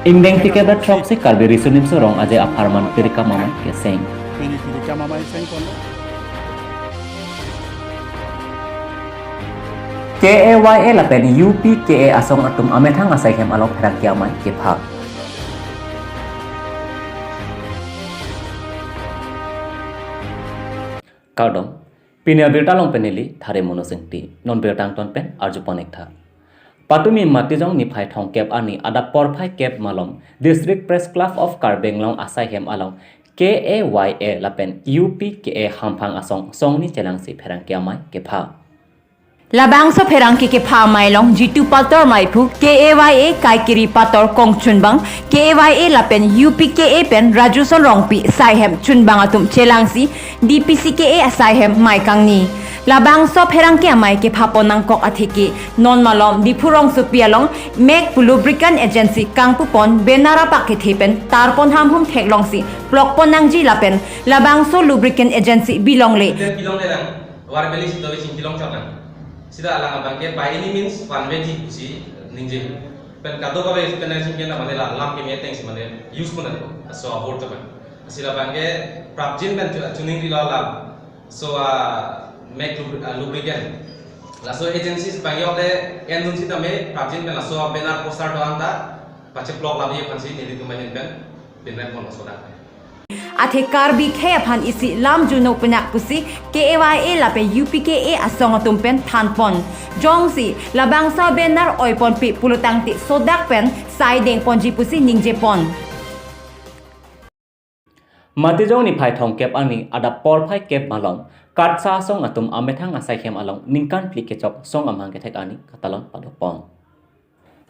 Ingdeng tiket ber trok si karbi risunim sorong aje aparman pirika mama keseng. Pini pirika mama seng kono. KAYA lapen UPKA asong atum amethang asai hem along perang kiamai kepha. Kaudom, pinia bertalong penili thare monosengti non bertang ton pen arju ponek tha. Patumi matijong ni phai thong kep ani ada porphai kep malom District Press Club of Karbenglong asai hem along KAYA lapen UPKA hamphang asong songni chelangsi perang kiamai kepha. Labang sa perang ke pha mailong G2 pator maipu KAYA kaikiri pator kong chunbang KAYA lapen UPKA pen rajuson rongpi saihem chunbang atum chelangsi DPCKA asaihem maikang ni labang so perang ke amai ke phaponang kok athiki non malom dipurong supialong mek lubricant agency kangpupon benara pakke thepen tarpon hamhum theklongsi plokpon nangji lapen labang so lubricant agency bilongle warmeli sito sing kilong chakang sida alang abangke by any means one way ji kusi ningje pen kado ka be pen sing kena mane la lam ke meteng si mane use pun so abort ta sida bangke prapjin pen tuning ri la so make lubricant la so agencies bangi ode endun sita me prapjin pen la so benar poster do anda pache blog la ye pansi ni tu mahin pen benar pon so da Ate karbi kaya pan isi lam juno penak pusi KAYA lape UPKA asong tumpen tanpon jongsi labang sa benar oipon pi pulutang ti sodak pen saideng ponji pusi ningje pon Matijong ni phai thong kep ani ada porphai kep malong kat sa song atum amethang asai hem along ningkan plike chok song amhang ke thek ani katalon padopong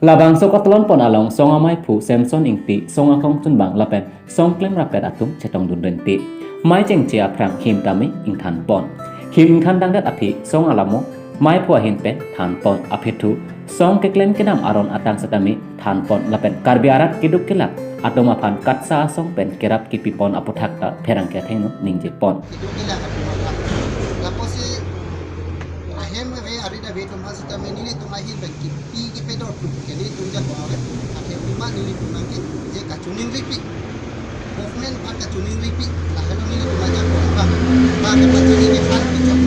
labang so katalon pon along song amai phu Samson ingti song akong chunbang lapen song klem rapet atum chetong dun renti mai cheng chia phrang him tami ingthan pon him ingthan dangdat api song alamo mai phu hin pen than pon aphethu song ke klem kenam aron atang satami than pon lapen karbi arat kiduk kelak atom aphan katsa song pen kerap ki pipon aputhak ta pherang ke thengno ningje pon hem ve arida ve to mas ta menili to mahi banki pi ki pedor tu keni tu ja ko ave ake bima nili tu nangki je ka chuning ripi movement pa ka chuning ripi la halo nili tu maja ko ba ba ke pati ni fa ki chok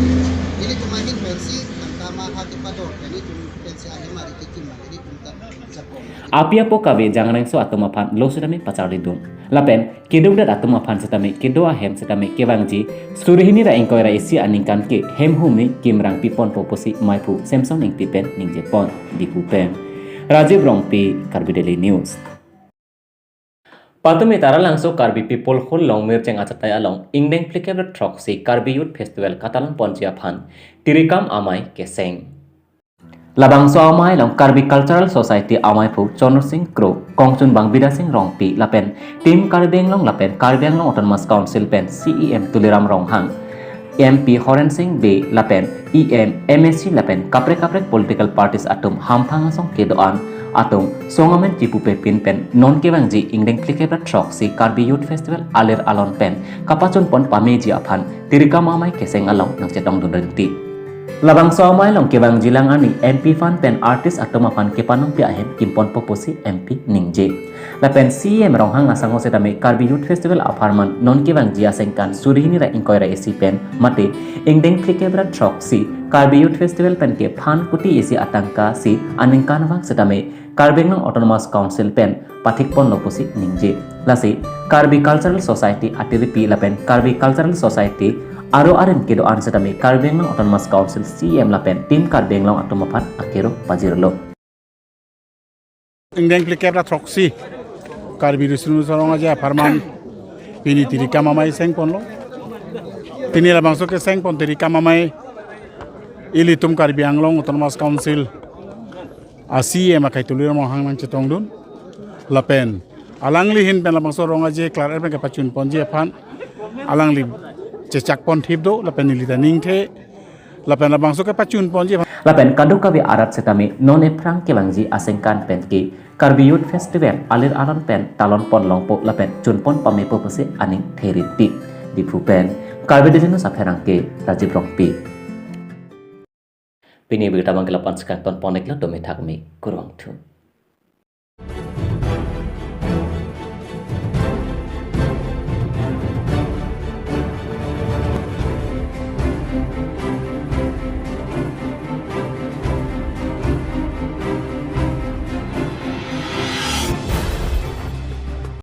nili tu mahi pensi tangka ma ha ki pedor keni tu pensi ahe mari ki ki mari tu ta jako apia po kabe jangan so atoma phan lo sedami pachari dum lapen kiduk dat atoma phan setami kidoa hem setami kewangji surihini ra engkoi ra isi aningkan ke hem humi kimrang pipon poposi maipu Samson ing pipen ning jepon diku pen Rajiv Rongpi Karbi Daily News Patumi tara langso Karbi people hol long mircheng achatai along ingdeng plikable trok si Karbi Youth Festival katalan ponjia phan tirikam amai keseng Labang so amai long Karbi Cultural Society amai phu Chonor Singh Kro Kongchun Bang Bida Singh Rongpi lapen Team Karbenglong lapen Karbenglong Autonomous Council pen CEM Tuliram Ronghang MP Horen Singh B lapen EM MSC lapen kapre political parties atum hamphang song kedoan atum songamen chipu pe pin pen non kewangji ingdeng plikebra trok si Karbi Youth Festival aler alon pen kapachon pon pameji aphan tirikam amai keseng along nang chetong dunrenti Labang so amai long kebang jilang ani MP fan pen artist atoma fan kepanong pi ahem kimpon poposi MP ningje lapen CM ronghang asango setame Karbi Youth Festival aparman non kebang jia sengkan surihini ra ingkoi ra esi pen mate ingdeng plikebra trok si Karbi Youth Festival pen ke phan kuti esi atangka si aningkan wang setame Karbenglong Autonomous Council pen pathik pon loposi ningje lasi Karbi Cultural Society atiripi lapen Karbi Cultural Society Aro arem kedo an setami Karbenglong Autonomous Council CM lapen tim Karbenglong Automaphan akero pajirlo Ingdeng plikebra troksi Karbi rusunu sorong aja farman pini tirika mamai seng pon lo pini labang so ke seng pon tirika mamai ilitum Karbi Anglong Autonomous Council CM akai tulir mo hang nang chetong dun lapen alangli hin pen labang so rong aja klar pen ke pachun ponji aphan alangli cecak pon thip do lapen nilita ningthe lapen labang so ke pachun ponji lapen kaduk kabe arat setami non efrang kewangji asengkan pen ki Karbi Youth Festival alir alon pen talon pon longpo lapen chun pon pamepo pose aning theriti dipu pen Karbi Daily News apherang ke Rajiv Rongpi pini berita bangkelapan sekan ton ponek la domi thakmi kurang thu